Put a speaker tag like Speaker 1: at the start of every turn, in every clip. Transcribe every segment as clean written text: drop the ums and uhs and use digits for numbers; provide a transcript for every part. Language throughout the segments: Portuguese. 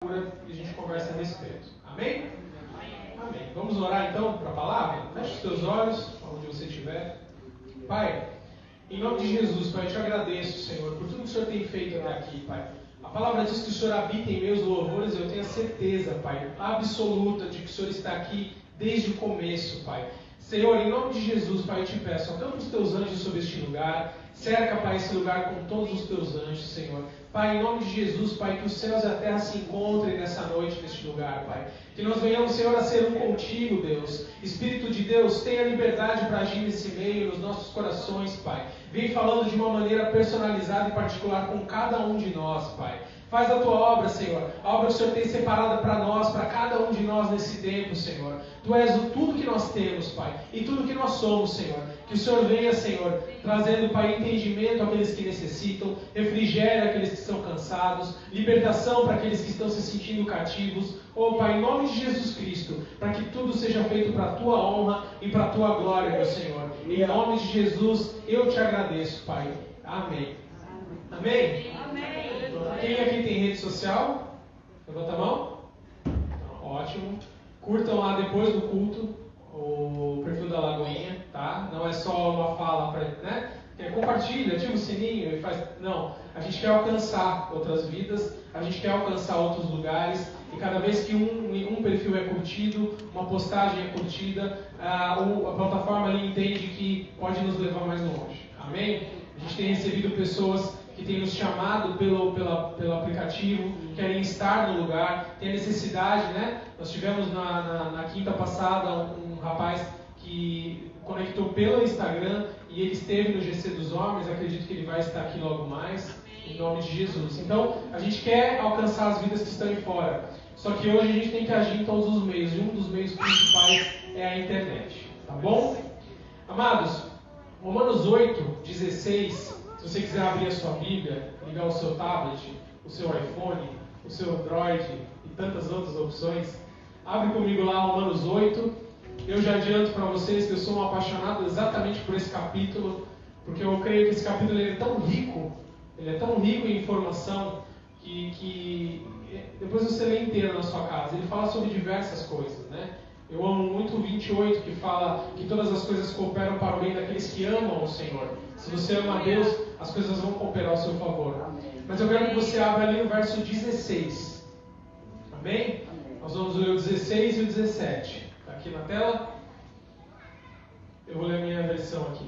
Speaker 1: e a gente conversa a respeito. Amém? Amém. Vamos orar então para a palavra? Feche os teus olhos, onde você estiver. Pai, em nome de Jesus, Pai, eu te agradeço, Senhor, por tudo que o Senhor tem feito até aqui, Pai. A palavra diz que o Senhor habita em meus louvores, eu tenho a certeza, Pai, absoluta de que o Senhor está aqui desde o começo, Pai. Senhor, em nome de Jesus, Pai, eu te peço, acampa os teus anjos sobre este lugar, cerca, Pai, esse lugar com todos os teus anjos, Senhor. Pai, em nome de Jesus, Pai, que os céus e a terra se encontrem nessa noite, neste lugar, Pai. Que nós venhamos, Senhor, a ser um contigo, Deus. Espírito de Deus, tenha liberdade para agir nesse meio, nos nossos corações, Pai. Vem falando de uma maneira personalizada e particular com cada um de nós, Pai. Faz a tua obra, Senhor. A obra que o Senhor tem separada para nós, para cada um de nós nesse tempo, Senhor. Tu és o tudo que nós temos, Pai. E tudo que nós somos, Senhor. Que o Senhor venha, Senhor, trazendo, Pai, entendimento àqueles que necessitam, refrigério àqueles que estão cansados, libertação para aqueles que estão se sentindo cativos. Oh, Pai, em nome de Jesus Cristo, para que tudo seja feito para a tua honra e para a tua glória, meu Senhor. Em nome de Jesus, eu te agradeço, Pai. Amém. Amém?
Speaker 2: Amém.
Speaker 1: Quem aqui tem rede social? Levanta a mão. Ótimo. Curtam lá depois do culto o perfil da Lagoinha, tá? Não é só uma fala para, né? Compartilha, ativa o sininho e faz. Não, a gente quer alcançar outras vidas, a gente quer alcançar outros lugares, e cada vez que um perfil é curtido, uma postagem é curtida, a plataforma ali entende que pode nos levar mais longe. Amém? A gente tem recebido pessoas que têm nos chamado pelo aplicativo, querem estar no lugar, tem a necessidade, né? Nós tivemos na quinta passada um rapaz que conectou pelo Instagram e ele esteve no GC dos Homens, acredito que ele vai estar aqui logo mais, em nome de Jesus. Então, a gente quer alcançar as vidas que estão aí fora, só que hoje a gente tem que agir em todos os meios, e um dos meios principais é a internet, tá bom? Amados, Romanos 8:16, se você quiser abrir a sua Bíblia, ligar o seu tablet, o seu iPhone, o seu Android e tantas outras opções, abre comigo lá Romanos 8. Eu já adianto para vocês que eu sou um apaixonado exatamente por esse capítulo, porque eu creio que esse capítulo ele é tão rico em informação, que depois você lê inteiro na sua casa. Ele fala sobre diversas coisas, né? Eu amo muito o 28, que fala que todas as coisas cooperam para o bem daqueles que amam o Senhor. Se você ama a Deus, as coisas vão cooperar ao seu favor. Mas eu quero que você abra ali o verso 16. Amém? Nós vamos ler o 16 e o 17. Está aqui na tela? Eu vou ler a minha versão aqui.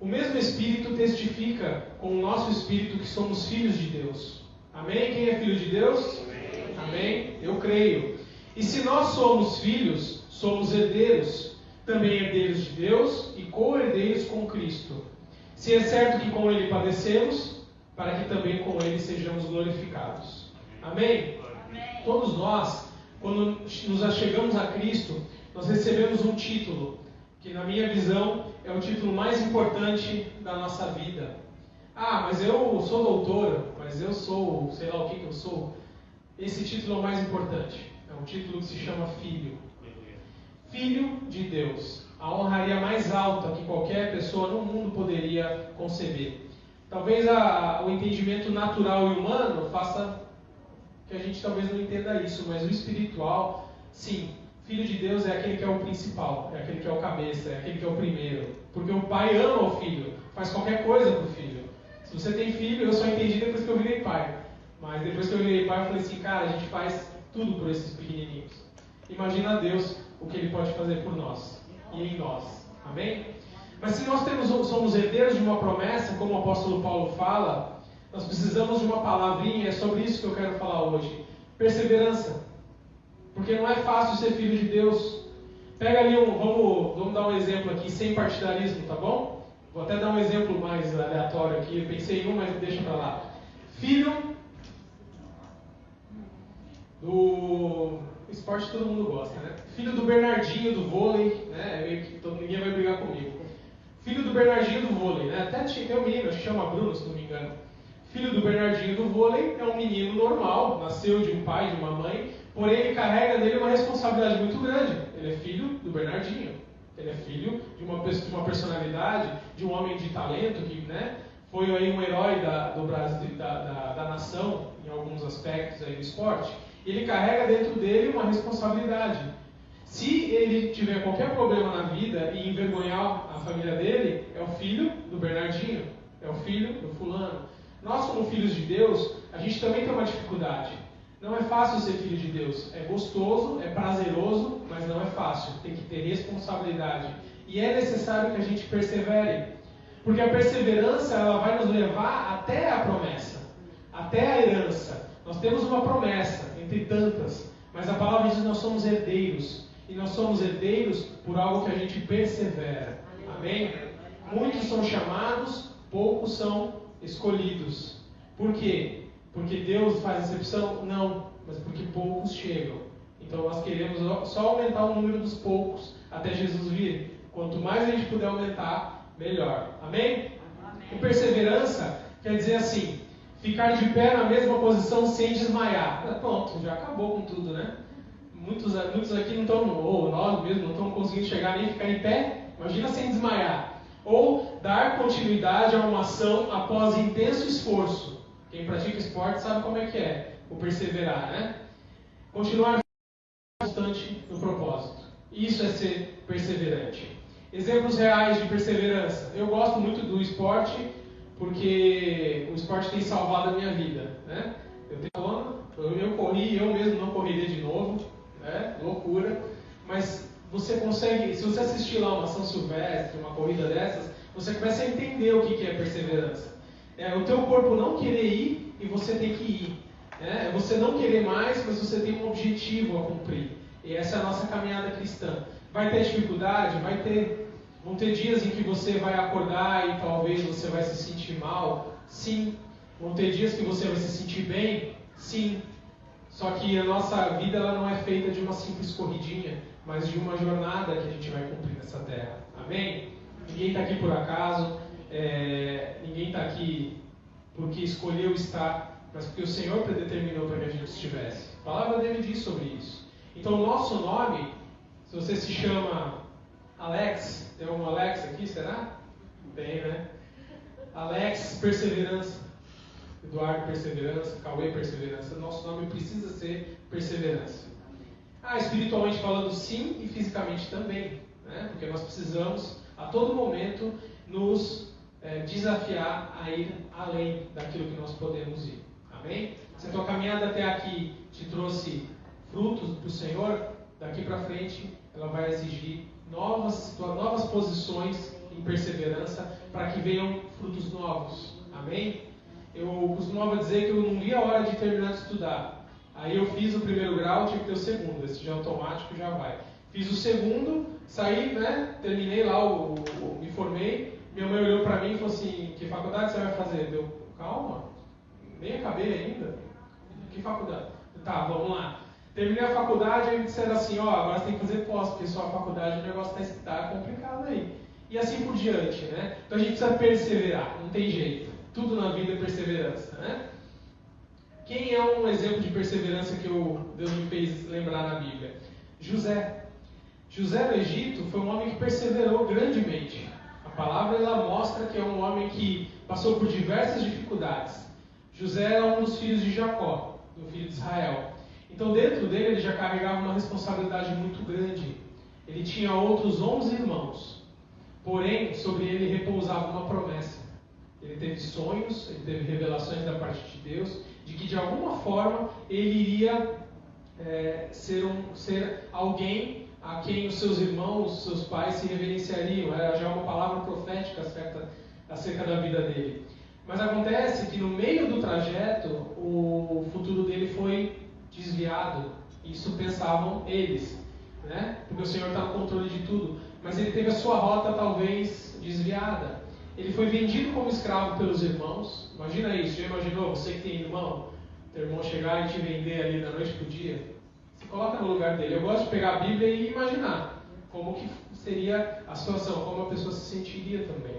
Speaker 1: O mesmo Espírito testifica com o nosso Espírito que somos filhos de Deus. Amém? Quem é filho de Deus? Amém? Eu creio. E se nós somos filhos, somos herdeiros, também herdeiros de Deus e co-herdeiros com Cristo. Se é certo que com Ele padecemos, para que também com Ele sejamos glorificados. Amém?
Speaker 2: Amém.
Speaker 1: Todos nós, quando nos achegamos a Cristo, nós recebemos um título, que na minha visão é o título mais importante da nossa vida. Ah, mas eu sou doutora, mas eu sou, sei lá o que eu sou. Esse título é o mais importante. É um título que se chama Filho. Filho de Deus. A honraria mais alta que qualquer pessoa no mundo poderia conceber. Talvez o entendimento natural e humano faça que a gente talvez não entenda isso, mas o espiritual, sim. Filho de Deus é aquele que é o principal, é aquele que é o cabeça, é aquele que é o primeiro. Porque o pai ama o filho, faz qualquer coisa para o filho. Se você tem filho, eu só entendi depois que eu virei pai. Mas depois que eu virei pai, eu falei assim, cara, a gente faz tudo por esses pequenininhos. Imagina Deus o que Ele pode fazer por nós e em nós. Amém? Mas se nós somos herdeiros de uma promessa, como o apóstolo Paulo fala, nós precisamos de uma palavrinha, é sobre isso que eu quero falar hoje. Perseverança. Porque não é fácil ser filho de Deus. Pega ali vamos dar um exemplo aqui, sem partidarismo, tá bom? Vou até dar um exemplo mais aleatório aqui, eu pensei em mas deixa pra lá. Filho do esporte todo mundo gosta, né? Filho do Bernardinho do vôlei, né? Meio que ninguém vai brigar comigo. Filho do Bernardinho do vôlei, né? Até tem um menino, acho que chama Bruno, se não me engano. Filho do Bernardinho do vôlei é um menino normal, nasceu de um pai e de uma mãe, porém ele carrega nele uma responsabilidade muito grande. Ele é filho do Bernardinho. Ele é filho de uma personalidade, de um homem de talento que, né, foi aí um herói do Brasil, da nação em em alguns aspectos aí do esporte, ele carrega dentro dele uma responsabilidade. Se ele tiver qualquer problema na vida e envergonhar a família dele, é o filho do Bernardinho, é o filho do fulano. Nós, como filhos de Deus, a gente também tem uma dificuldade. Não é fácil ser filho de Deus. É gostoso, é prazeroso, mas não é fácil. Tem que ter responsabilidade. E é necessário que a gente persevere. Porque a perseverança, ela vai nos levar até a promessa, até a herança. Nós temos uma promessa, entre tantas, mas a palavra diz que nós somos herdeiros. E nós somos herdeiros por algo que a gente persevera. Amém? Muitos são chamados, poucos são escolhidos. Por quê? Porque Deus faz exceção? Não, mas porque poucos chegam. Então nós queremos só aumentar o número dos poucos até Jesus vir. Quanto mais a gente puder aumentar, melhor. Amém? E perseverança quer dizer assim, ficar de pé na mesma posição sem desmaiar. Pronto, já acabou com tudo, né? Muitos aqui não estão, ou nós mesmos não estamos conseguindo chegar nem ficar em pé. Imagina sem desmaiar. Ou dar continuidade a uma ação após intenso esforço. Quem pratica esporte sabe como é, o perseverar, né? Continuar constante no propósito. Isso é ser perseverante. Exemplos reais de perseverança. Eu gosto muito do esporte, porque o esporte tem salvado a minha vida, né? Eu corri, eu mesmo não correria de novo, né? Loucura. Mas você consegue, se você assistir lá uma São Silvestre, uma corrida dessas, você começa a entender o que é perseverança. É o teu corpo não querer ir e você tem que ir. É você não querer mais, mas você tem um objetivo a cumprir. E essa é a nossa caminhada cristã. Vai ter dificuldade? Vão ter dias em que você vai acordar e talvez você vai se sentir mal? Sim. Vão ter dias que você vai se sentir bem? Sim. Só que a nossa vida ela não é feita de uma simples corridinha, mas de uma jornada que a gente vai cumprir nessa terra. Amém? Ninguém está aqui por acaso, ninguém está aqui porque escolheu estar, mas porque o Senhor predeterminou para que a gente estivesse. A palavra dele diz sobre isso. Então o nosso nome, se você se chama Alex, tem um Alex aqui, será? Tem, né? Alex Perseverança, Eduardo Perseverança, Cauê Perseverança. Nosso nome precisa ser Perseverança. Espiritualmente falando sim e fisicamente também, né? Porque nós precisamos a todo momento nos desafiar a ir além daquilo que nós podemos ir. Amém? Se a tua caminhada até aqui te trouxe frutos para o Senhor, daqui para frente ela vai exigir novas posições em perseverança para que venham frutos novos. Amém? Eu costumava dizer que eu não via a hora de terminar de estudar. Aí eu fiz o primeiro grau, tinha que ter o segundo. Esse já automático já vai. Fiz o segundo, saí, né? Terminei lá, me formei. Minha mãe olhou para mim e falou assim: que faculdade você vai fazer? Eu, calma, nem acabei ainda. Que faculdade? Tá, vamos lá. Terminei a faculdade e me disseram assim: agora você tem que fazer pós, porque só a faculdade o negócio está complicado aí. E assim por diante, né? Então a gente precisa perseverar, não tem jeito. Tudo na vida é perseverança, né? Quem é um exemplo de perseverança que Deus me fez lembrar na Bíblia? José. José no Egito foi um homem que perseverou grandemente. A palavra ela mostra que é um homem que passou por diversas dificuldades. José era um dos filhos de Jacó, do filho de Israel. Então dentro dele ele já carregava uma responsabilidade muito grande. Ele tinha outros 11 irmãos. Porém, sobre ele repousava uma promessa. Ele teve sonhos, ele teve revelações da parte de Deus, de que de alguma forma ele iria ser alguém a quem os seus irmãos, os seus pais se reverenciariam. Era já uma palavra profética acerca da vida dele. Mas acontece que no meio do trajeto, o futuro dele foi desviado. Isso pensavam eles, né? Porque o Senhor está no controle de tudo. Mas ele teve a sua rota talvez desviada. Ele foi vendido como escravo pelos irmãos. Imagina isso, já imaginou? Você que tem irmão, teu irmão chegar e te vender ali da noite para o dia? Se coloca no lugar dele. Eu gosto de pegar a Bíblia e imaginar como que seria a situação, como a pessoa se sentiria também.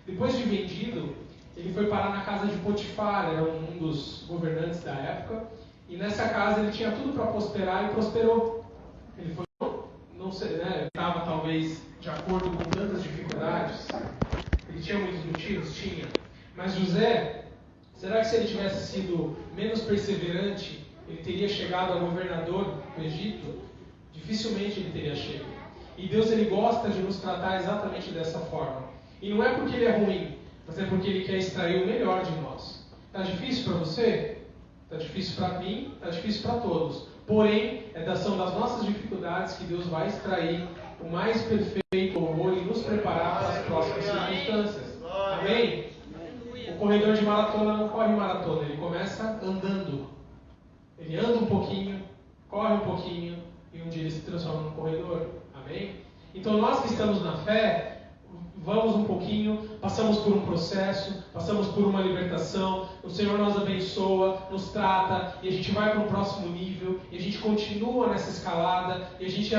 Speaker 1: Depois de vendido, ele foi parar na casa de Potifar, era um dos governantes da época, e nessa casa ele tinha tudo para prosperar e prosperou. Ele foi, não sei, né, estava talvez de acordo com tantas dificuldades. Ele tinha muitos motivos? Tinha. Mas José Será que se ele tivesse sido menos perseverante, ele teria chegado a governador do Egito? Dificilmente ele teria chegado. E Deus, ele gosta de nos tratar exatamente dessa forma. E não é porque ele é ruim, mas é porque ele quer extrair o melhor de nós. Está difícil para você? Está difícil para mim? Está difícil para todos. Porém, são das nossas dificuldades que Deus vai extrair o mais perfeito louvor e nos preparar para as próximas circunstâncias. Amém? O corredor de maratona não corre maratona, ele começa andando. Ele anda um pouquinho, corre um pouquinho e um dia ele se transforma num corredor. Amém? Então nós que estamos na fé, vamos um pouquinho, passamos por um processo, passamos por uma libertação, o Senhor nos abençoa, nos trata, e a gente vai para um próximo nível, e a gente continua nessa escalada, e a gente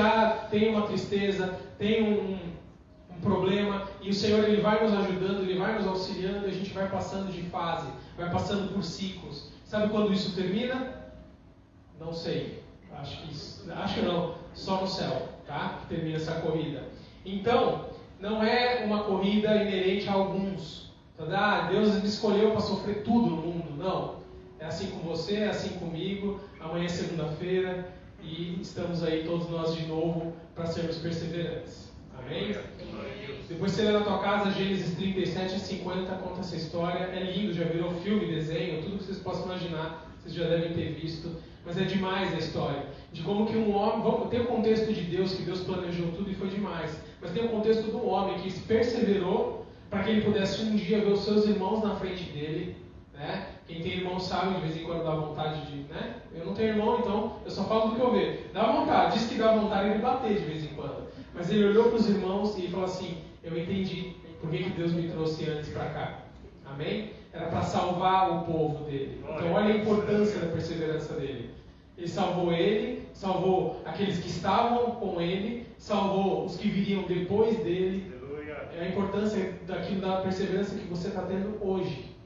Speaker 1: tem uma tristeza, tem um problema, e o Senhor ele vai nos ajudando, ele vai nos auxiliando, e a gente vai passando de fase, vai passando por ciclos. Sabe quando isso termina? Não sei. Acho que não. Só no céu, tá? Que termina essa corrida. Então, não é uma corrida inerente a alguns. Deus me escolheu para sofrer tudo no mundo. Não. É assim com você, é assim comigo. Amanhã é segunda-feira e estamos aí todos nós de novo para sermos perseverantes. Amém? Depois você lê na tua casa Gênesis 37 e 50, conta essa história. É lindo, já virou filme, desenho, tudo que vocês possam imaginar. Vocês já devem ter visto. Mas é demais a história. De como que um homem... Tem o contexto de Deus, que Deus planejou tudo e foi demais. Mas tem o contexto do homem que perseverou para que ele pudesse um dia ver os seus irmãos na frente dele. Né? Quem tem irmão sabe, de vez em quando dá vontade de... Né? Eu não tenho irmão, então eu só falo do que eu vejo. Dá vontade, diz que dá vontade de bater de vez em quando. Mas ele olhou para os irmãos e falou assim, eu entendi por que Deus me trouxe antes para cá. Amém? Era para salvar o povo dele. Então olha a importância da perseverança dele. Ele salvou aqueles que estavam com ele, salvou os que viriam depois dele. É a importância da perseverança que você está tendo hoje.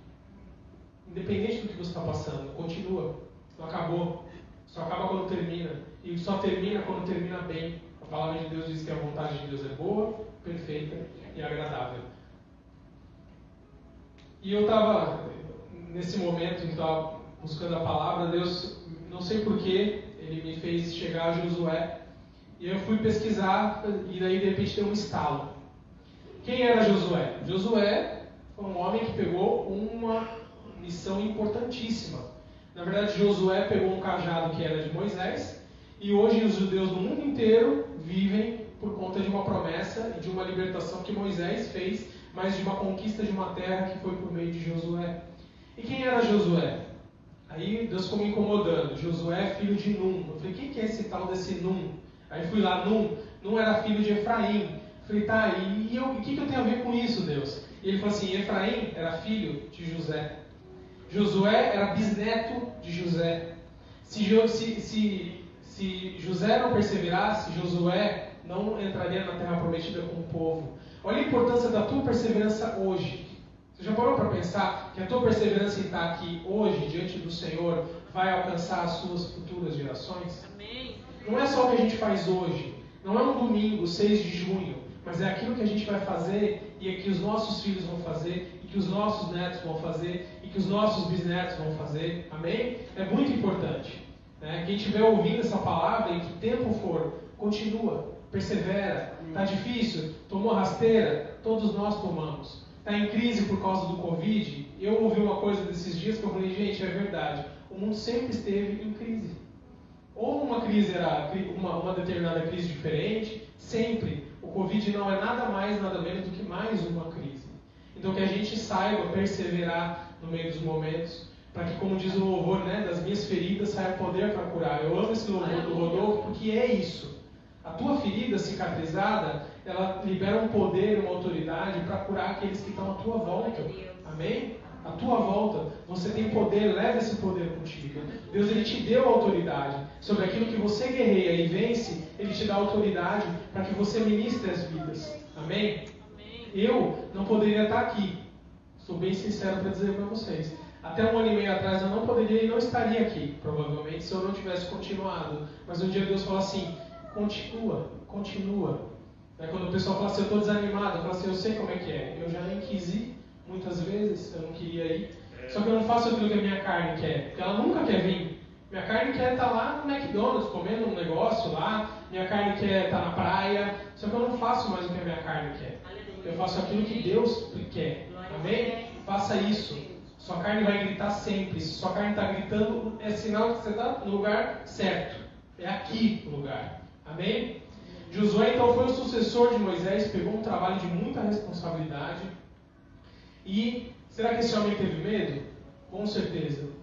Speaker 1: Independente do que você está passando, continua. Não acabou. Só acaba quando termina. E só termina quando termina bem. A palavra de Deus diz que a vontade de Deus é boa, perfeita e agradável. E eu estava, nesse momento, que estava buscando a palavra, Deus, não sei porquê, ele me fez chegar a Josué. E eu fui pesquisar, e daí de repente deu um estalo. Quem era Josué? Josué foi um homem que pegou uma missão importantíssima. Na verdade, Josué pegou um cajado que era de Moisés, e hoje os judeus do mundo inteiro vivem por conta de uma promessa e de uma libertação que Moisés fez, mas de uma conquista de uma terra que foi por meio de Josué. E quem era Josué? Aí Deus ficou me incomodando. Josué, filho de Num. Eu falei, quem que é esse tal desse Num? Aí fui lá, Num era filho de Efraim. Eu falei, tá, e o que eu tenho a ver com isso, Deus? E ele falou assim, Efraim era filho de José. Josué era bisneto de José. Se José não perseverasse, Josué não entraria na terra prometida com o povo. Olha a importância da tua perseverança hoje. Você já parou para pensar que a tua perseverança em estar aqui hoje, diante do Senhor, vai alcançar as suas futuras gerações?
Speaker 2: Amém.
Speaker 1: Não é só o que a gente faz hoje. Não é um domingo, 6 de junho. Mas é aquilo que a gente vai fazer e é que os nossos filhos vão fazer e que os nossos netos vão fazer e que os nossos bisnetos vão fazer. Amém? É muito importante. Né? Quem estiver ouvindo essa palavra, em que tempo for, continua, persevera. Está difícil? Tomou rasteira? Todos nós tomamos. Está em crise por causa do Covid? Eu ouvi uma coisa desses dias que eu falei, gente, é verdade. O mundo sempre esteve em crise. Ou uma crise era uma determinada crise diferente, sempre. O Covid não é nada mais, nada menos do que mais uma crise. Então que a gente saiba perseverar no meio dos momentos, para que, como diz o louvor, né, das minhas feridas saia poder para curar. Eu amo esse louvor do Rodolfo porque é isso. A tua ferida cicatrizada, ela libera um poder, uma autoridade para curar aqueles que estão à tua volta. Amém? À tua volta, você tem poder, leva esse poder contigo. Deus, ele te deu autoridade sobre aquilo que você guerreia e vence. Ele te dá autoridade para que você ministre as vidas. Amém? Eu não poderia estar aqui. Sou bem sincero para dizer para vocês. Até 1 ano e meio atrás eu não poderia e não estaria aqui, provavelmente, se eu não tivesse continuado. Mas um dia Deus falou assim, continua. Aí quando o pessoal fala assim, eu estou desanimado, eu falo assim, eu sei como é que é. Eu já nem quis ir, muitas vezes, eu não queria ir. Só que eu não faço aquilo que a minha carne quer, porque ela nunca quer vir. Minha carne quer estar lá no McDonald's, comendo um negócio lá. Minha carne quer estar na praia. Só que eu não faço mais o que a minha carne quer. Eu faço aquilo que Deus quer. Amém? Faça isso. Sua carne vai gritar sempre. Se sua carne está gritando, é sinal que você está no lugar certo. É aqui o lugar. Amém? Josué então foi o sucessor de Moisés, pegou um trabalho de muita responsabilidade. E será que esse homem teve medo? Com certeza.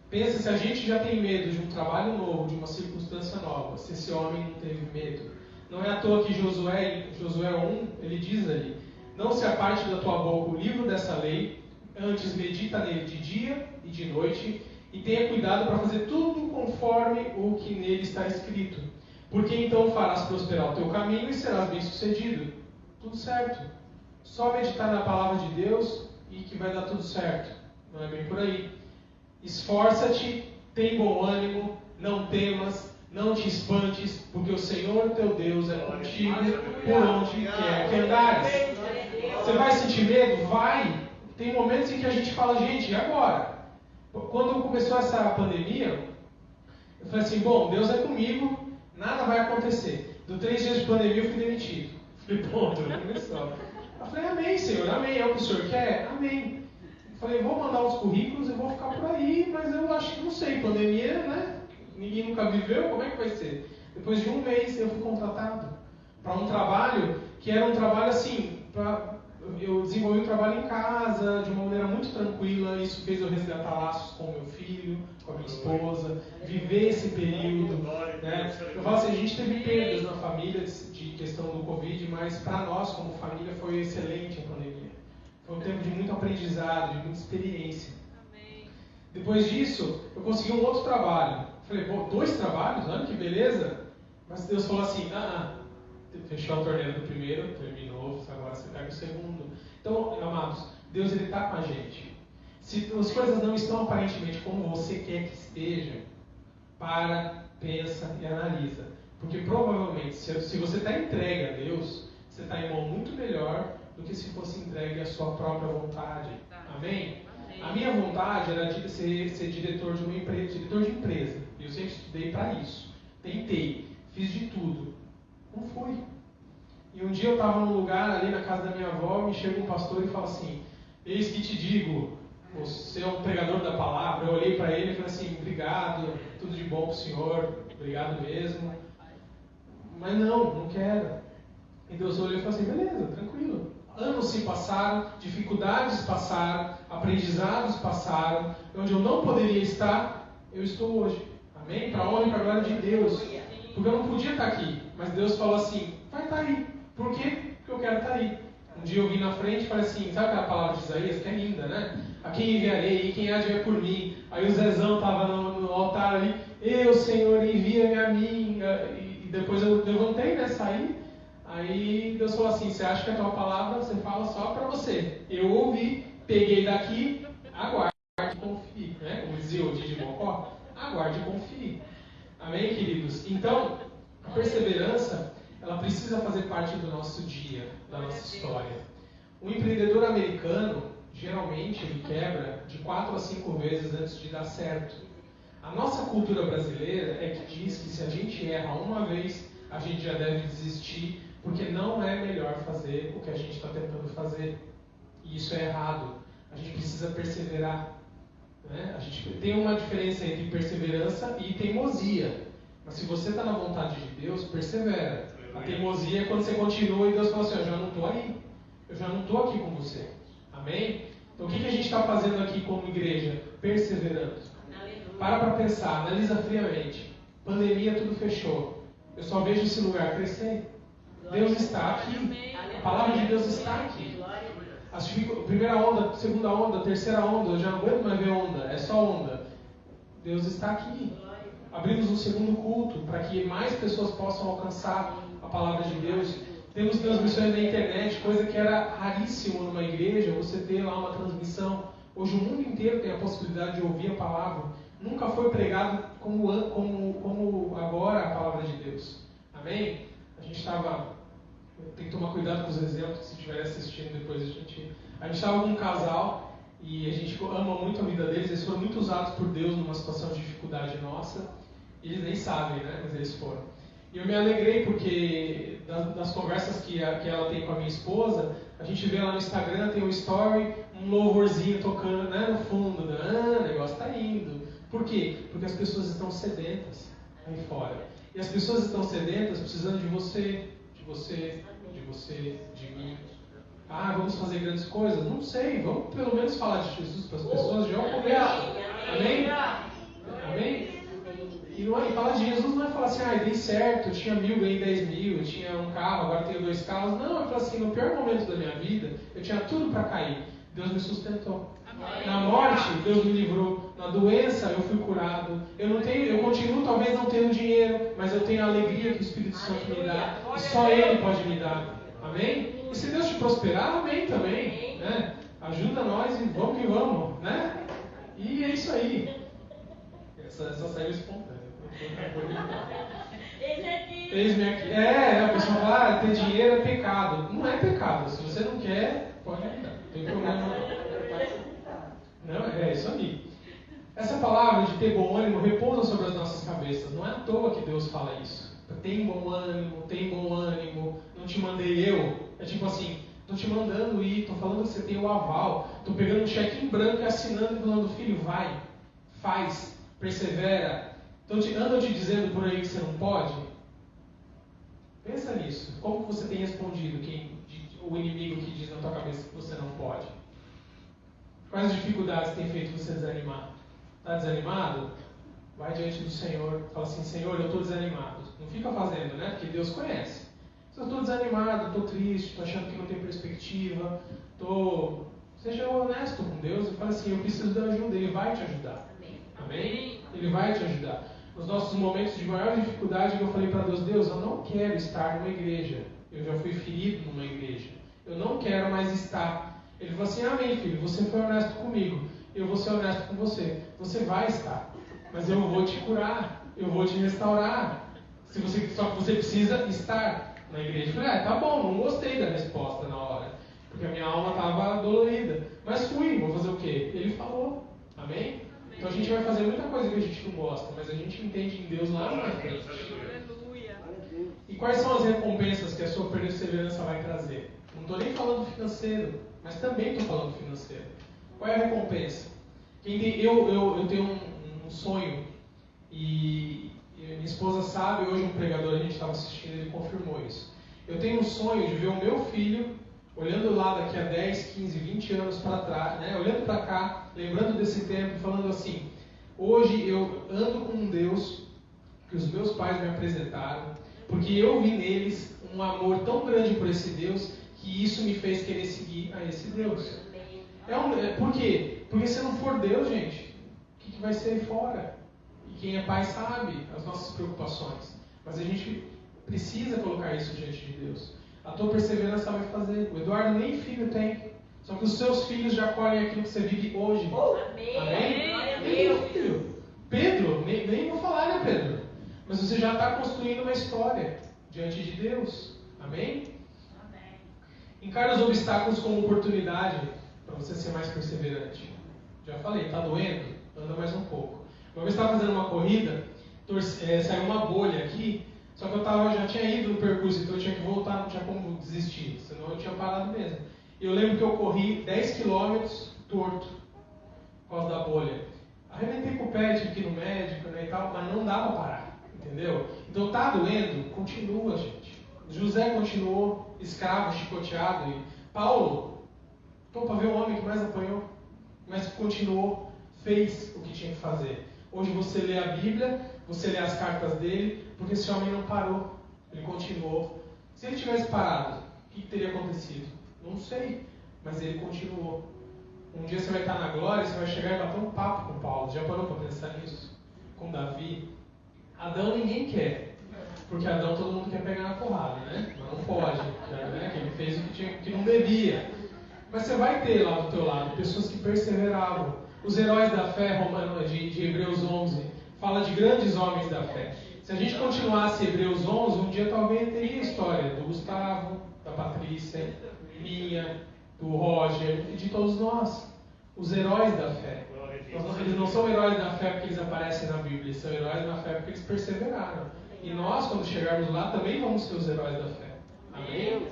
Speaker 1: Pensa se a gente já tem medo de um trabalho novo, de uma circunstância nova, se esse homem não teve medo. Não é à toa que Josué 1, ele diz ali: não se aparte da tua boca o livro dessa lei, antes medita nele de dia e de noite, e tenha cuidado para fazer tudo conforme o que nele está escrito. Porque então farás prosperar o teu caminho e serás bem-sucedido. Tudo certo. Só meditar na palavra de Deus e que vai dar tudo certo. Não é bem por aí. Esforça-te, tem bom ânimo, não temas, não te espantes, porque o Senhor teu Deus é contigo por onde quer que andares. Você vai sentir medo? Vai! Tem momentos em que a gente fala, gente, e agora? Quando começou essa pandemia, eu falei assim, bom, Deus é comigo, nada vai acontecer. Deu 3 dias de pandemia, eu fui demitido. Falei, ponto, começou. Eu falei, amém, Senhor, amém. É o que o Senhor quer? Amém. Falei, vou mandar os currículos e vou ficar por aí, mas eu acho que não sei, pandemia, né? Ninguém nunca viveu, como é que vai ser? Depois de um mês eu fui contratado para um trabalho que era um trabalho assim, eu desenvolvi o trabalho em casa, de uma maneira muito tranquila, isso fez eu resgatar laços com o meu filho, com a minha esposa, viver esse período, né? Eu falo assim, a gente teve perdas na família de questão do Covid, mas para nós como família foi excelente a pandemia. Foi um tempo de muito aprendizado, de muita experiência. Amém. Depois disso, eu consegui um outro trabalho. Falei, pô, 2 trabalhos? Olha que beleza. Mas Deus falou assim, fechou a torneira do primeiro, terminou, agora você pega o segundo. Então, amados, Deus está com a gente. Se as coisas não estão aparentemente como você quer que esteja, pensa e analisa. Porque provavelmente, se você está entregue a Deus, você está em mão muito melhor do que se fosse entregue à sua própria vontade. Amém? A minha vontade era de ser diretor de uma empresa, diretor de empresa. Eu sempre estudei para isso. Tentei, fiz de tudo. Não fui. E um dia eu estava num lugar ali na casa da minha avó, me chega um pastor e fala assim, eis que te digo, você é um pregador da palavra. Eu olhei para ele e falei assim, obrigado, tudo de bom para o senhor, obrigado mesmo. Mas não quero. E Deus olhou e falou assim, beleza, tranquilo. Anos se passaram, dificuldades passaram, aprendizados passaram. Onde eu não poderia estar, eu estou hoje. Amém? Para a honra e para a glória de Deus. Porque eu não podia estar aqui. Mas Deus falou assim, vai estar aí. Por quê? Porque eu quero estar aí. Um dia eu vim na frente e falei assim, sabe aquela palavra de Isaías, que é linda, né? A quem enviarei, e quem há de vir por mim. Aí o Zezão estava no altar ali, eu, Senhor, envia-me a mim. E depois eu levantei, né? Saí. Aí Deus falou assim, você acha que a tua palavra você fala só para você. Eu ouvi, peguei daqui, aguarde e confie. Né? Como dizia o Didi Mocó, aguarde e confie. Amém, queridos? Então, a perseverança, ela precisa fazer parte do nosso dia, da nossa história. Um empreendedor americano, geralmente, ele quebra de 4 a 5 vezes antes de dar certo. A nossa cultura brasileira é que diz que se a gente erra uma vez, a gente já deve desistir, porque não é melhor fazer o que a gente está tentando fazer. E isso é errado. A gente precisa perseverar. Né? A gente tem uma diferença entre perseverança e teimosia. Mas se você está na vontade de Deus, persevera. A teimosia é quando você continua e Deus fala assim, eu já não estou aí. Eu já não estou aqui com você. Amém? Então o que a gente está fazendo aqui como igreja? Perseverando. Para pensar, analisa friamente. Pandemia, tudo fechou. Eu só vejo esse lugar crescer. Deus está aqui. A palavra de Deus está aqui. A primeira onda, segunda onda, terceira onda, eu já não aguento mais ver onda, é só onda. Deus está aqui. Abrimos um segundo culto para que mais pessoas possam alcançar a palavra de Deus. Temos transmissões na internet, coisa que era raríssimo numa igreja, você ter lá uma transmissão. Hoje o mundo inteiro tem a possibilidade de ouvir a palavra. Nunca foi pregado como agora a palavra de Deus. Amém? A gente estava... Tem que tomar cuidado com os exemplos, se estiver assistindo depois a gente estava com um casal e a gente ama muito a vida deles. Eles foram muito usados por Deus numa situação de dificuldade nossa. Eles nem sabem, né? Mas eles foram. E eu me alegrei porque das conversas que ela tem com a minha esposa, a gente vê lá no Instagram, tem um story, um louvorzinho tocando, né, no fundo. O negócio está indo. Por quê? Porque as pessoas estão sedentas aí fora. E as pessoas estão sedentas precisando de você, de mim. Vamos fazer grandes coisas? Não sei, vamos pelo menos falar de Jesus para as pessoas de algum começo. Amém? Amém? E falar de Jesus não é falar assim, dei certo, eu tinha 1.000, ganhei 10.000, eu tinha um carro, agora tenho 2 carros. Não, é falar assim, no pior momento da minha vida, eu tinha tudo para cair. Deus me sustentou. Amém. Na morte, Deus me livrou. Na doença, eu fui curado. Eu continuo talvez não tendo dinheiro, mas eu tenho a alegria que o Espírito Santo me dá. E só Ele pode me dar. Amém? E se Deus te prosperar, amém também. Né? Ajuda nós e vamos que vamos. Né? E é isso aí. Essa saiu espontânea. Eis-me aqui. A pessoa fala, ter dinheiro é pecado. Não é pecado. Se você não quer, pode me dar. Não tem problema não. É isso aí. Essa palavra de ter bom ânimo repousa sobre as nossas cabeças. Não é à toa que Deus fala isso. Tem bom ânimo, não te mandei eu. É tipo assim, estou te mandando ir, estou falando que você tem o aval. Estou pegando um cheque em branco e assinando e falando, filho, vai, faz, persevera. Andam te dizendo por aí que você não pode? Pensa nisso. Como que você tem respondido o inimigo que diz na tua cabeça que você não pode? Quais dificuldades tem feito você desanimar? Está desanimado? Vai diante do Senhor. Fala assim, Senhor, eu estou desanimado. Não fica fazendo, né? Porque Deus conhece. Se eu estou desanimado, estou triste, estou achando que não tem perspectiva, seja honesto com Deus e fala assim, eu preciso da ajuda. Ele vai te ajudar. Amém? Ele vai te ajudar. Nos nossos momentos de maior dificuldade, eu falei para Deus, eu não quero estar numa igreja. Eu já fui ferido numa igreja. Eu não quero mais estar. Ele falou assim, amém, filho, você foi honesto comigo. Eu vou ser honesto com você. Você vai estar. Mas eu vou te curar. Eu vou te restaurar. Só que você precisa estar na igreja. Eu falei, tá bom, não gostei da resposta na hora. Porque a minha alma estava dolorida. Mas fui, vou fazer o quê? Ele falou. Amém? Então a gente vai fazer muita coisa que a gente não gosta, mas a gente entende em Deus lá na frente. E quais são as recompensas que a sua perseverança vai trazer? Não estou nem falando financeiro, mas também estou falando financeiro. Qual é a recompensa? Eu tenho um sonho, e minha esposa sabe, hoje um pregador, a gente estava assistindo, ele confirmou isso. Eu tenho um sonho de ver o meu filho olhando lá daqui a 10, 15, 20 anos para trás, né? Olhando para cá, lembrando desse tempo, falando assim, hoje eu ando com um Deus que os meus pais me apresentaram, porque eu vi neles um amor tão grande por esse Deus, que isso me fez querer seguir a esse Deus. Por quê? Porque se não for Deus, gente, o que vai ser aí fora? E quem é pai sabe as nossas preocupações. Mas a gente precisa colocar isso diante de Deus. A tua perseverança vai fazer. O Eduardo nem filho tem. Só que os seus filhos já colhem aquilo que você vive hoje. Amém? Nem filho. Pedro, nem vou falar, né, Pedro? Mas você já está construindo uma história diante de Deus. Amém? Encare os obstáculos como oportunidade para você ser mais perseverante. Já falei, está doendo? Anda mais um pouco. Uma vez eu estava fazendo uma corrida, saiu uma bolha aqui, só que eu já tinha ido no percurso, então eu tinha que voltar, não tinha como desistir, senão eu tinha parado mesmo. E eu lembro que eu corri 10 km torto, por causa da bolha. Arrebentei com o pé, tive que ir no médico, né, e tal, mas não dá para parar, entendeu? Então tá doendo, continua, gente. José continuou escravo, chicoteado, e Paulo, para ver o homem que mais apanhou, mas continuou, fez o que tinha que fazer. Hoje você lê a Bíblia, você lê as cartas dele, porque esse homem não parou, ele continuou. Se ele tivesse parado, o que teria acontecido? Não sei, mas ele continuou. Um dia você vai estar na glória, você vai chegar e bater um papo com Paulo. Já parou para pensar nisso? Com Davi? Adão ninguém quer, porque Adão todo mundo quer pegar na porrada, né? Mas não pode, né? Que ele fez o que não devia. Mas você vai ter lá do teu lado pessoas que perseveravam. Os heróis da fé de Hebreus 11 fala de grandes homens da fé. Se a gente continuasse Hebreus 11, um dia talvez teria a história do Gustavo, da Patrícia, minha, do Roger e de todos nós. os heróis da fé. Eles não são heróis da fé porque eles aparecem na Bíblia, eles são heróis da fé porque eles perseveraram. E nós, quando chegarmos lá, também vamos ser os heróis da fé. Amém?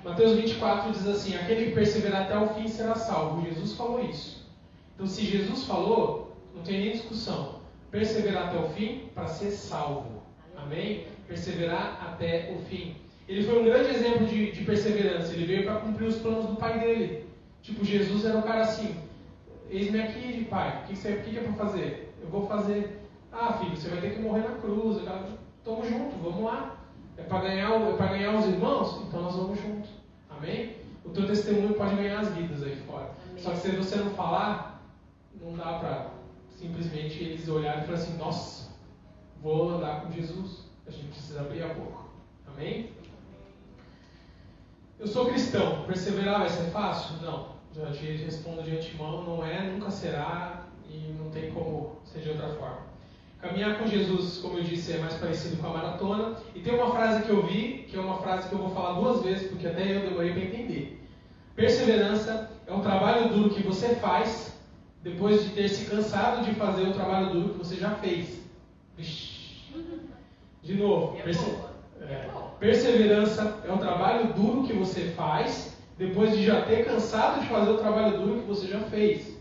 Speaker 1: Mateus 24 diz assim: aquele que perseverar até o fim será salvo. Jesus falou isso. Então, se Jesus falou, não tem nem discussão. Perseverar até o fim para ser salvo. Amém? Perseverar até o fim. Ele foi um grande exemplo de perseverança. Ele veio para cumprir os planos do pai dele. Tipo, Jesus era um cara assim: eis-me aqui, pai. O que é para fazer? Eu vou fazer. Ah, filho, você vai ter que morrer na cruz. Tamo junto, vamos lá. É para ganhar os irmãos? Então nós vamos junto. Amém? O teu testemunho pode ganhar as vidas aí fora. Amém. Só que se você não falar, não dá para simplesmente eles olharem e falar assim: nossa, vou andar com Jesus. A gente precisa abrir a boca. Amém? Eu sou cristão. Perseverar vai ser fácil? Não. Já te respondo de antemão: não é, nunca será e não tem como ser de outra forma. Caminhar com Jesus, como eu disse, é mais parecido com a maratona. E tem uma frase que eu vi, que é uma frase que eu vou falar 2 vezes, porque até eu demorei para entender. Perseverança é um trabalho duro que você faz depois de ter se cansado de fazer o trabalho duro que você já fez. Vixe. De novo. Perseverança é um trabalho duro que você faz depois de já ter cansado de fazer o trabalho duro que você já fez.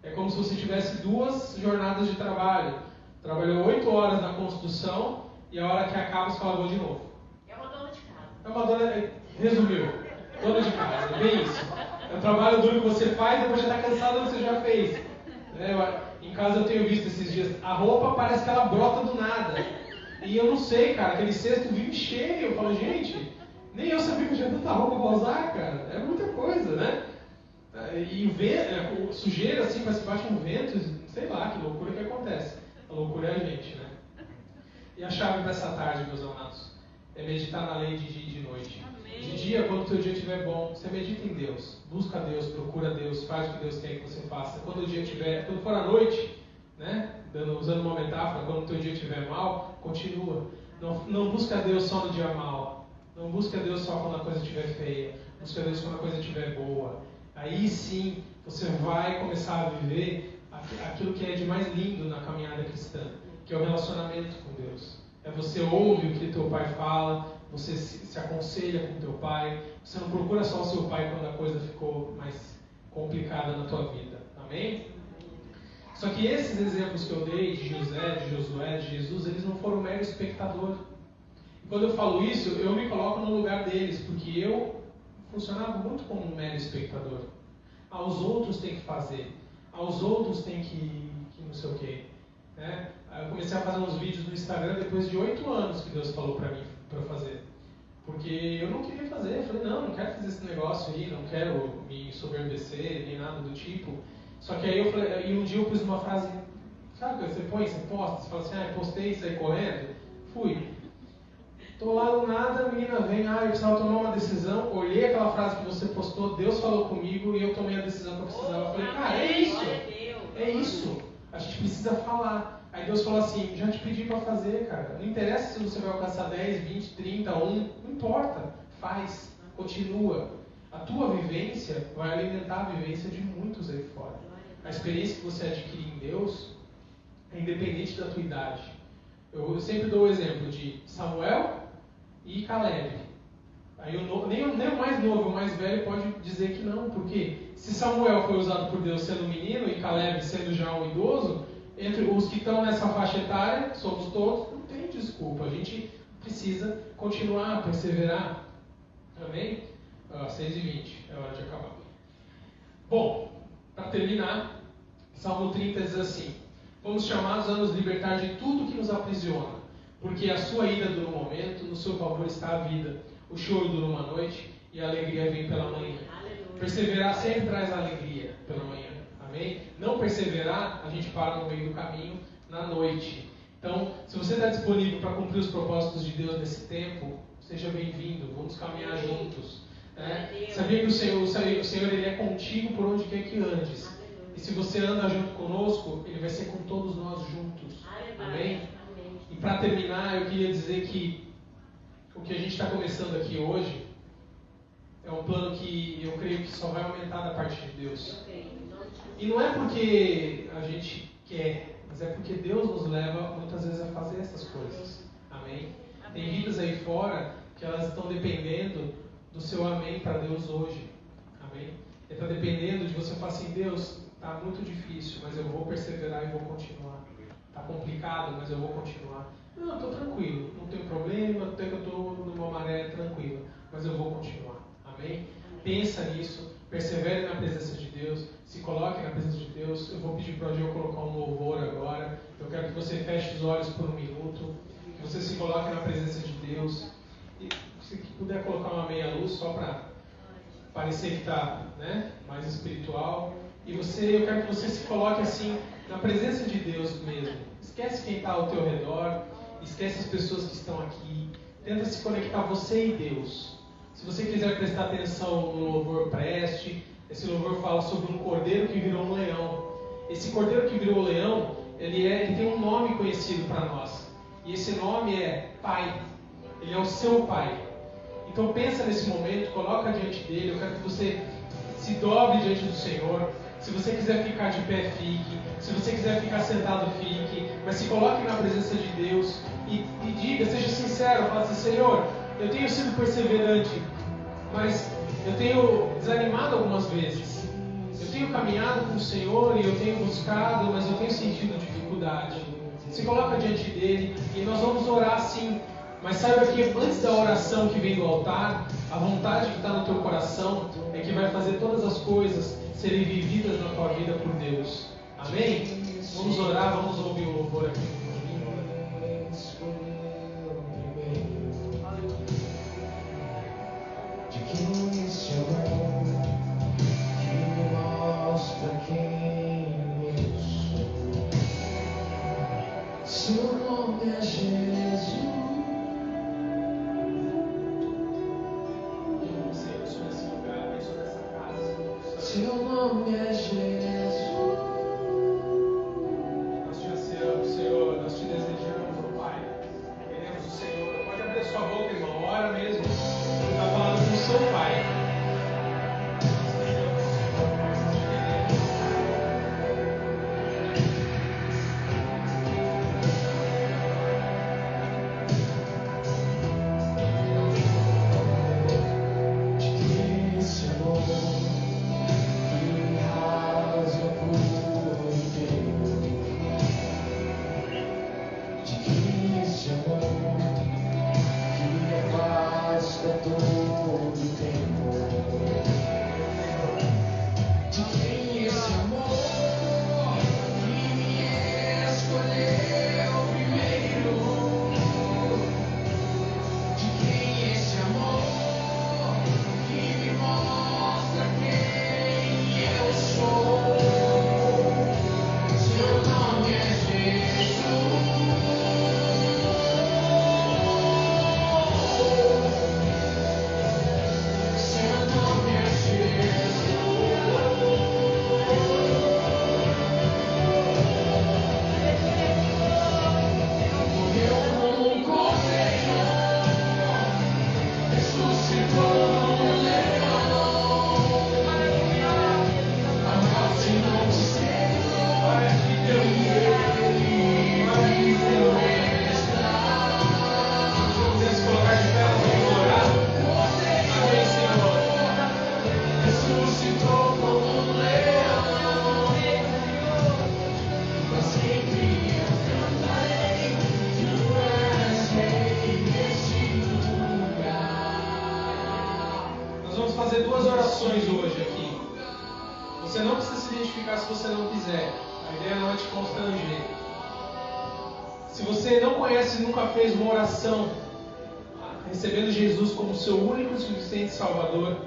Speaker 1: É como se você tivesse 2 jornadas de trabalho. Trabalhou 8 horas na construção e a hora que acaba você fala: vou de novo.
Speaker 2: É uma dona de casa.
Speaker 1: É uma dona... Resumiu. Dona de casa. É bem isso. É um trabalho duro que você faz e depois já está cansado do que você já fez. Em casa eu tenho visto esses dias. A roupa parece que ela brota do nada. E eu não sei, cara. Aquele cesto vive cheio. Eu falo: gente, nem eu sabia que eu tinha tanta roupa para usar, cara. É muita coisa, né? E o vento, sujeira assim, parece que bate um vento. Sei lá, que loucura que acontece. A loucura é a gente, né? E a chave para essa tarde, meus amados, é meditar na lei de dia e de noite. Amém. De dia, quando o teu dia estiver bom, você medita em Deus, busca Deus, procura Deus, faz o que Deus quer que você faça. Quando o dia estiver, quando for à noite, né? Usando uma metáfora, quando o teu dia estiver mal, continua. Não busca Deus só no dia mal. Não busca Deus só quando a coisa estiver feia. Busca Deus quando a coisa estiver boa. Aí sim, você vai começar a viver aquilo que é de mais lindo na caminhada cristã, que é o relacionamento com Deus. É você ouve o que teu pai fala, você se aconselha com teu pai, você não procura só o seu pai quando a coisa ficou mais complicada na tua vida. Amém? Só que esses exemplos que eu dei de José, de Josué, de Jesus, eles não foram mero espectador. E quando eu falo isso, eu me coloco no lugar deles, porque eu funcionava muito como um mero espectador. Aos outros tem que fazer. Aos outros tem que não sei o quê. Né? Eu comecei a fazer uns vídeos no Instagram depois de 8 anos que Deus falou para mim para fazer. Porque eu não queria fazer. Eu falei: não quero fazer esse negócio aí, não quero me soberbecer, nem nada do tipo. Só que aí eu falei, e um dia eu pus uma frase, sabe o que você põe, você posta, você fala assim: postei e saí correndo. Fui. Tô lá do nada, a menina vem, eu precisava tomar uma decisão, olhei aquela frase que você postou, Deus falou comigo e eu tomei a decisão que eu precisava. Eu falei: cara, é isso. É isso. A gente precisa falar. Aí Deus falou assim: já te pedi para fazer, cara. Não interessa se você vai alcançar 10, 20, 30, 1. Não importa. Faz. Continua. A tua vivência vai alimentar a vivência de muitos aí fora. A experiência que você adquire em Deus é independente da tua idade. Eu sempre dou o exemplo de Samuel e Caleb. Aí nem o mais novo, o mais velho pode dizer que não, porque se Samuel foi usado por Deus sendo um menino e Caleb sendo já um idoso, entre os que estão nessa faixa etária, somos todos, não tem desculpa. A gente precisa continuar, perseverar. Amém? 6h20, é hora de acabar. Bom, para terminar, Salmo 30 diz assim: fomos chamados a nos libertar de tudo que nos aprisiona, porque a sua ira dura um momento, no seu favor está a vida. O choro dura uma noite e a alegria vem pela manhã. Aleluia. Perseverar sempre traz alegria pela manhã. Amém? Não perseverar, a gente para no meio do caminho, na noite. Então, se você está disponível para cumprir os propósitos de Deus nesse tempo, seja bem-vindo. Vamos caminhar juntos. Sabia que o Senhor ele é contigo por onde quer que andes. E se você anda junto conosco, Ele vai ser com todos nós juntos. Amém? E para terminar, eu queria dizer que o que a gente está começando aqui hoje é um plano que eu creio que só vai aumentar da parte de Deus. E não é porque a gente quer, mas é porque Deus nos leva muitas vezes a fazer essas coisas. Amém? Tem vidas aí fora que elas estão dependendo do seu amém para Deus hoje. Amém? Está dependendo de você falar assim, Deus, está muito difícil, mas eu vou perseverar e vou continuar. Está complicado, mas eu vou continuar. Não, estou tranquilo, não tenho problema, até que eu estou numa maré tranquila, mas eu vou continuar. Amém? Pensa nisso, persevere na presença de Deus, se coloque na presença de Deus. Eu vou pedir para o Gil colocar um louvor agora. Eu quero que você feche os olhos por um minuto, que você se coloque na presença de Deus. E se puder colocar uma meia luz só para parecer que está, né, mais espiritual. E eu quero que você se coloque assim na presença de Deus mesmo. Esquece quem está ao teu redor, esquece as pessoas que estão aqui. Tenta se conectar você e Deus. Se você quiser prestar atenção no louvor, preste. Esse louvor fala sobre um cordeiro que virou um leão. Esse cordeiro que virou um leão, ele tem um nome conhecido para nós. E esse nome é Pai. Ele é o seu Pai. Então pensa nesse momento, coloca diante dele. Eu quero que você se dobre diante do Senhor. Se você quiser ficar de pé, fique. Se você quiser ficar sentado, fique. Mas se coloque na presença de Deus e diga, seja sincero, fala assim, Senhor, eu tenho sido perseverante, mas eu tenho desanimado algumas vezes. Eu tenho caminhado com o Senhor e eu tenho buscado, mas eu tenho sentido dificuldade. Se coloca diante dele e nós vamos orar sim. Mas saiba que antes da oração que vem do altar, a vontade que está no teu coração é que vai fazer todas as coisas serem vividas na tua vida por Deus. Amém? Vamos orar, vamos ouvir o louvor aqui.
Speaker 2: De quem esse amor que me mostra quem eu sou. Seu nome é Jesus. Seu nome é Jesus.
Speaker 1: Nós te ansiamos, Senhor, nós te desejamos, oh Pai. Queremos o Senhor. Pode abrir sua boca, irmão, ora mesmo. Está falando com o seu Pai. Hoje aqui. Você não precisa se identificar se você não quiser. A ideia não é te constranger. Se você não conhece e nunca fez uma oração recebendo Jesus como seu único e suficiente Salvador,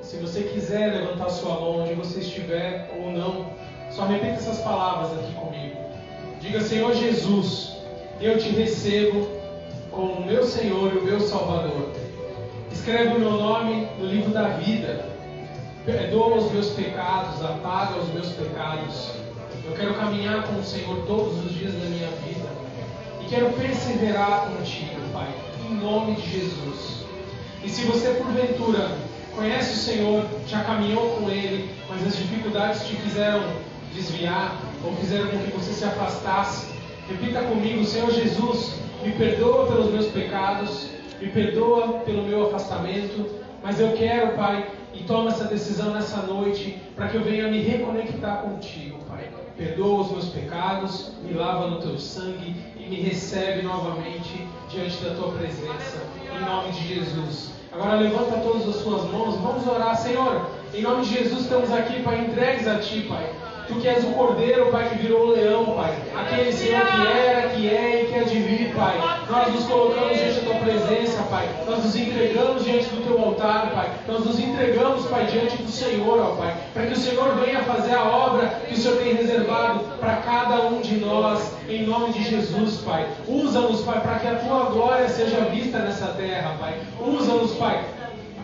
Speaker 1: se você quiser levantar sua mão onde você estiver ou não, só repita essas palavras aqui comigo. Diga, Senhor Jesus, eu te recebo como meu Senhor e o meu Salvador. Escreve o meu nome no livro da vida. Perdoa os meus pecados, apaga os meus pecados. Eu quero caminhar com o Senhor todos os dias da minha vida. E quero perseverar contigo, Pai, em nome de Jesus. E se você porventura conhece o Senhor, já caminhou com Ele, mas as dificuldades te fizeram desviar ou fizeram com que você se afastasse. Repita comigo: Senhor Jesus, me perdoa pelos meus pecados, me perdoa pelo meu afastamento, mas eu quero, Pai, e toma essa decisão nessa noite para que eu venha me reconectar contigo, Pai. Perdoa os meus pecados, me lava no teu sangue e me recebe novamente diante da tua presença, em nome de Jesus. Agora levanta todas as suas mãos e vamos orar. Senhor, em nome de Jesus estamos aqui, Pai, entregues a Ti, Pai. Tu que és o cordeiro, Pai, que virou o leão, Pai. Aquele Senhor que era, que é e que há de vir, Pai. Nós nos colocamos diante da Tua presença, Pai. Nós nos entregamos diante do Teu altar, Pai. Nós nos entregamos, Pai, diante do Senhor, ó Pai. Para que o Senhor venha fazer a obra que o Senhor tem reservado para cada um de nós. Em nome de Jesus, Pai. Usa-nos, Pai, para que a Tua glória seja vista nessa terra, Pai. Usa-nos, Pai,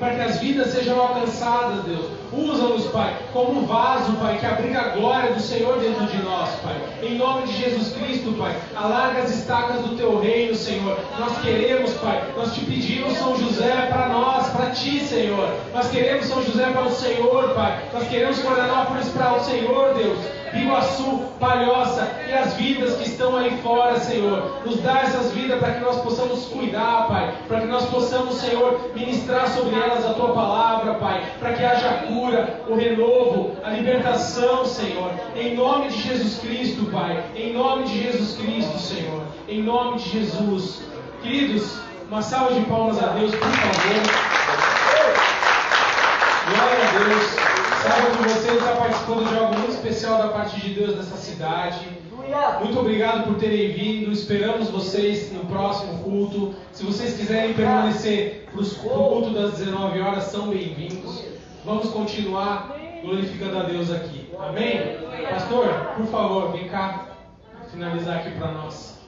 Speaker 1: para que as vidas sejam alcançadas, Deus. Usa-nos, Pai, como um vaso, Pai, que abriga a glória do Senhor dentro de nós, Pai. Em nome de Jesus Cristo, Pai, alarga as estacas do Teu reino, Senhor. Nós queremos, Pai, nós te pedimos São José para nós, para Ti, Senhor. Nós queremos São José para o Senhor, Pai. Nós queremos Florianópolis para o Senhor, Deus. Biguaçu, Palhoça e as vidas que estão aí fora, Senhor. Nos dá essas vidas para que nós possamos cuidar, Pai. Para que nós possamos, Senhor, ministrar sobre elas a Tua palavra, Pai. Para que haja cura, o renovo, a libertação, Senhor. Em nome de Jesus Cristo, Pai. Em nome de Jesus Cristo, Senhor. Em nome de Jesus. Queridos, uma salva de palmas a Deus, por favor. Glória a Deus. Sabe que você está participando de algo muito especial da parte de Deus nessa cidade. Muito obrigado por terem vindo. Esperamos vocês no próximo culto. Se vocês quiserem permanecer para o culto das 19 horas, são bem-vindos. Vamos continuar glorificando a Deus aqui. Amém? Pastor, por favor, vem cá finalizar aqui para nós.